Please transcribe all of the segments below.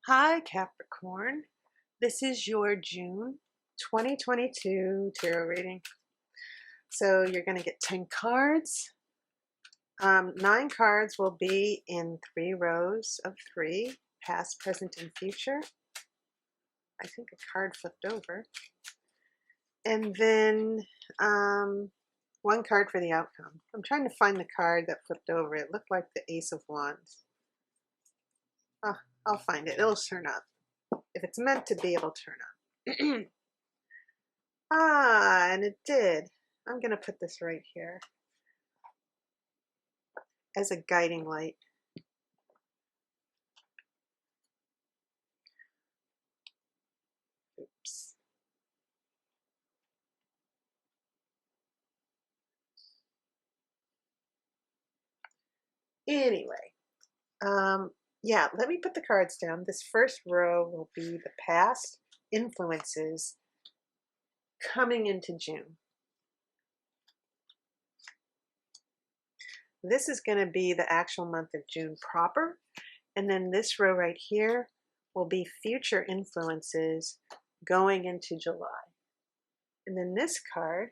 Hi, Capricorn. This is your June 2022 tarot reading. So you're going to get 10 cards. 9 cards will be in 3 rows of 3, past, present, and future. I think a card flipped over. And then 1 card for the outcome. I'm trying to find the card that flipped over. It looked like the Ace of Wands. Oh, I'll find it. It'll turn up. If it's meant to be, it'll turn up. And it did. I'm going to put this right here as a guiding light. Oops. Anyway, yeah, let me put the cards down. This first row will be the past influences coming into June. This is going to be the actual month of June proper. And then this row right here will be future influences going into July. And then this card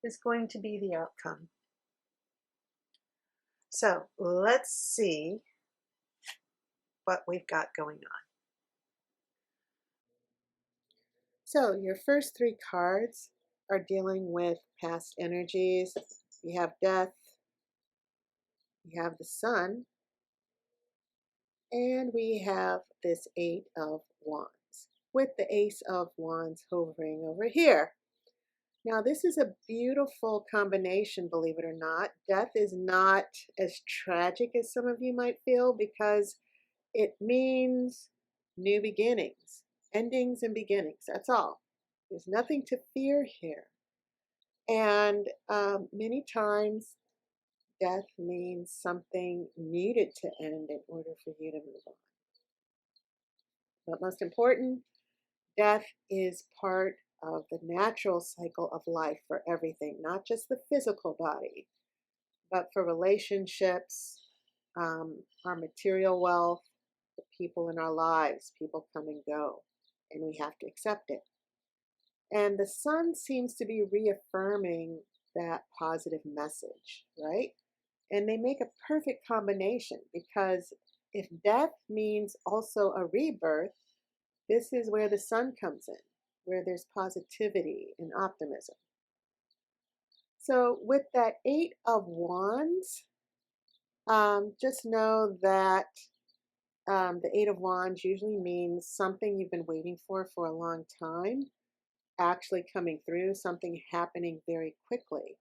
is going to be the outcome. So let's see what we've got going on. So your first 3 cards are dealing with past energies. You have death, you have the sun, and we have this 8 of Wands with the Ace of Wands hovering over here. Now this is a beautiful combination, believe it or not. Death is not as tragic as some of you might feel because it means new beginnings, endings and beginnings. That's all. There's nothing to fear here. And many times death means something needed to end in order for you to move on. But most important, death is part of the natural cycle of life for everything, not just the physical body, but for relationships, our material wealth, the people in our lives. People come and go, and we have to accept it. And the sun seems to be reaffirming that positive message, right? And they make a perfect combination because if death means also a rebirth, this is where the sun comes in, where there's positivity and optimism. So with that 8 of Wands, just know that the 8 of Wands usually means something you've been waiting for a long time, actually coming through, something happening very quickly.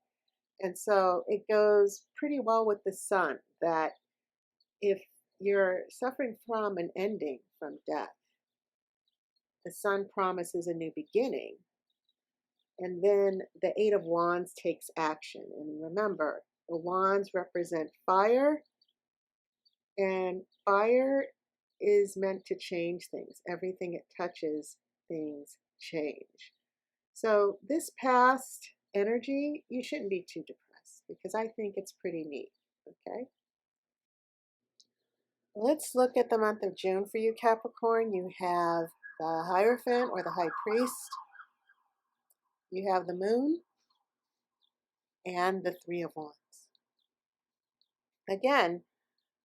And so it goes pretty well with the sun that if you're suffering from an ending from death, the sun promises a new beginning. And then the 8 of Wands takes action. And remember, the wands represent fire, and fire is meant to change things. Everything it touches, things change. So this past energy, you shouldn't be too depressed because I think it's pretty neat, okay? Let's look at the month of June for you, Capricorn. You have the Hierophant or the High Priest. You have the Moon and the 3 of Wands. Again,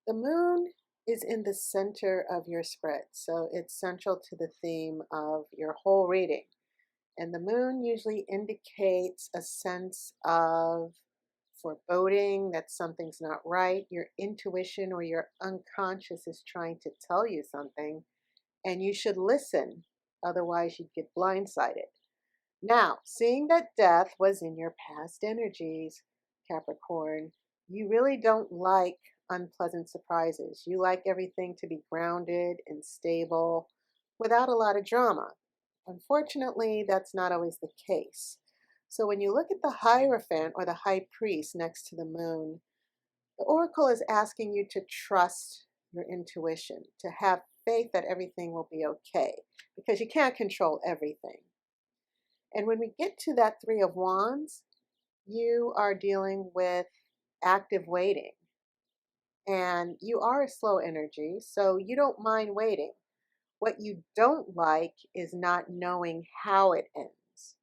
the Moon is in the center of your spread, so it's central to the theme of your whole reading. And the Moon usually indicates a sense of foreboding, that something's not right. Your intuition or your unconscious is trying to tell you something, and you should listen, otherwise you'd get blindsided. Now, seeing that death was in your past energies, Capricorn, you really don't like unpleasant surprises. You like everything to be grounded and stable without a lot of drama. Unfortunately, that's not always the case. So when you look at the Hierophant or the High Priest next to the Moon, the Oracle is asking you to trust your intuition, to have faith that everything will be okay, because you can't control everything. And when we get to that 3 of Wands, you are dealing with active waiting. and you are a slow energy, so you don't mind waiting. What you don't like is not knowing how it ends.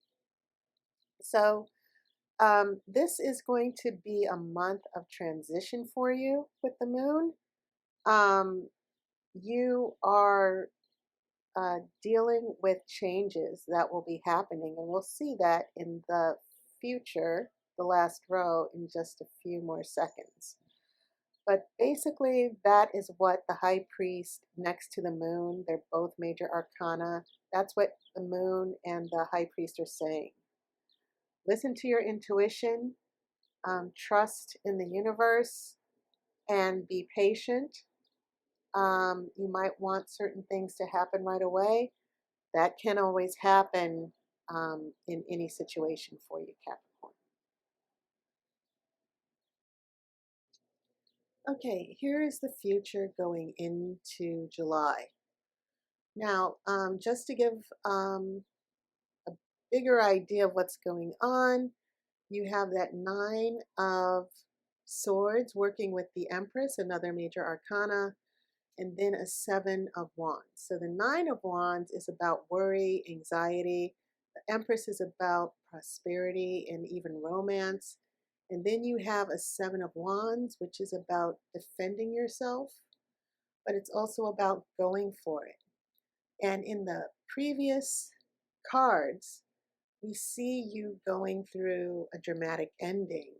So, this is going to be a month of transition for you with the moon. Um, you are dealing with changes that will be happening, and we'll see that in the future, the last row, in just a few more seconds. But basically, that is what the high priest next to the moon, they're both major arcana. That's what the moon and the high priest are saying. Listen to your intuition, trust in the universe, and be patient. You might want certain things to happen right away. That can always happen in any situation for you, Capricorn. Okay, here is the future going into July. Now, just to give a bigger idea of what's going on, you have that Nine of Swords working with the Empress, another major arcana, and then a Seven of Wands. So the Nine of Wands is about worry, anxiety. The Empress is about prosperity and even romance. And then you have a Seven of Wands, which is about defending yourself, but it's also about going for it. And in the previous cards, we see you going through a dramatic ending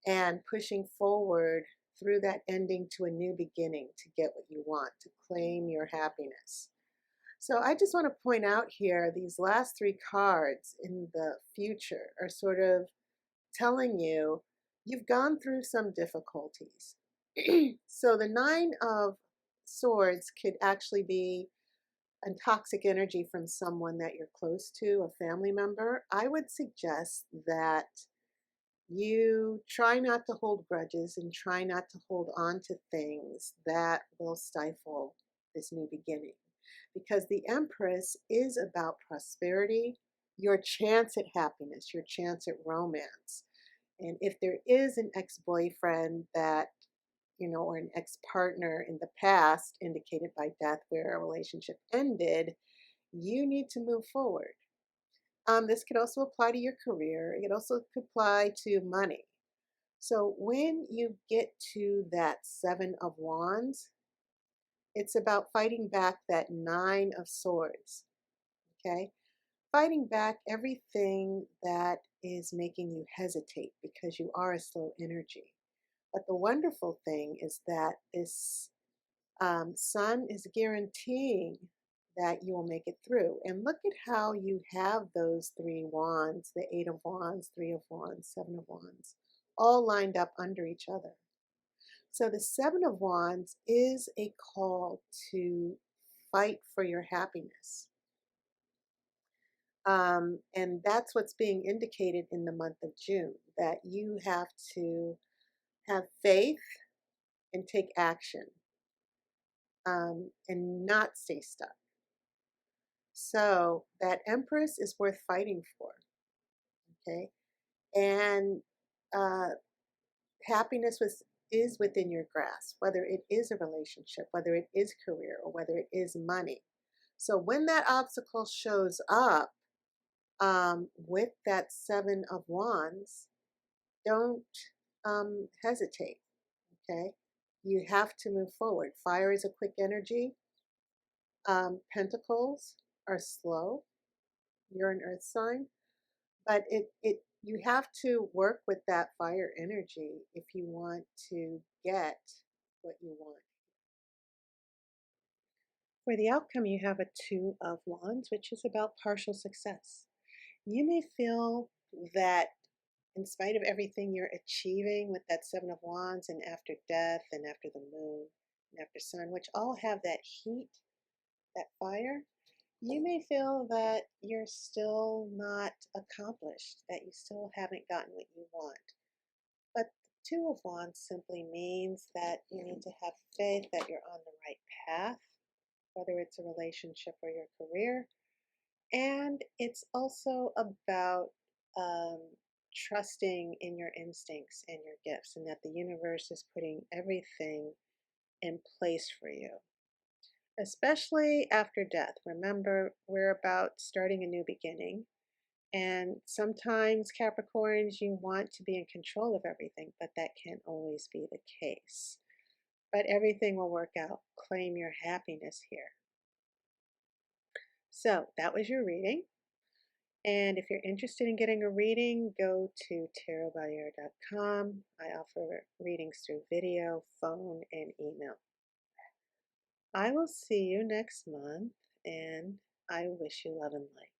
and pushing forward through that ending to a new beginning to get what you want, to claim your happiness. So I just want to point out here, these last three cards in the future are sort of telling you you've gone through some difficulties. So the Nine of Swords could actually be a toxic energy from someone that you're close to, a family member. I would suggest that you try not to hold grudges and try not to hold on to things that will stifle this new beginning. Because the Empress is about prosperity, your chance at happiness, your chance at romance. And if there is an ex boyfriend that, or an ex partner in the past indicated by death where a relationship ended, you need to move forward. This could also apply to your career. It also could apply to money. So when you get to that Seven of Wands, it's about fighting back that Nine of Swords. Okay? Fighting back everything that is making you hesitate because you are a slow energy. But the wonderful thing is that this sun is guaranteeing that you will make it through. And look at how you have those three wands, the Eight of Wands, Three of Wands, Seven of Wands, all lined up under each other. So the Seven of Wands is a call to fight for your happiness. And that's what's being indicated in the month of June, that you have to have faith and take action, and not stay stuck. So that Empress is worth fighting for, okay? And uh, happiness is within your grasp, whether it is a relationship, whether it is career, or whether it is money. So when that obstacle shows up with that Seven of Wands, don't hesitate, okay? You have to move forward. Fire is a quick energy. Pentacles are slow. You're an earth sign. But you have to work with that fire energy if you want to get what you want. For the outcome, you have a Two of Wands, which is about partial success. You may feel that in spite of everything you're achieving with that Seven of Wands and after death and after the moon and after sun, which all have that heat, that fire, you may feel that you're still not accomplished, that you still haven't gotten what you want. But the Two of Wands simply means that you need to have faith that you're on the right path, whether it's a relationship or your career. And it's also about trusting in your instincts and your gifts, and that the universe is putting everything in place for you, especially after death. Remember, we're about starting a new beginning. And sometimes, Capricorns, you want to be in control of everything, but that can't always be the case. But everything will work out. Claim your happiness here. So that was your reading. And if you're interested in getting a reading, go to tarotbyair.com. I offer readings through video, phone, and email. I will see you next month, and I wish you love and light.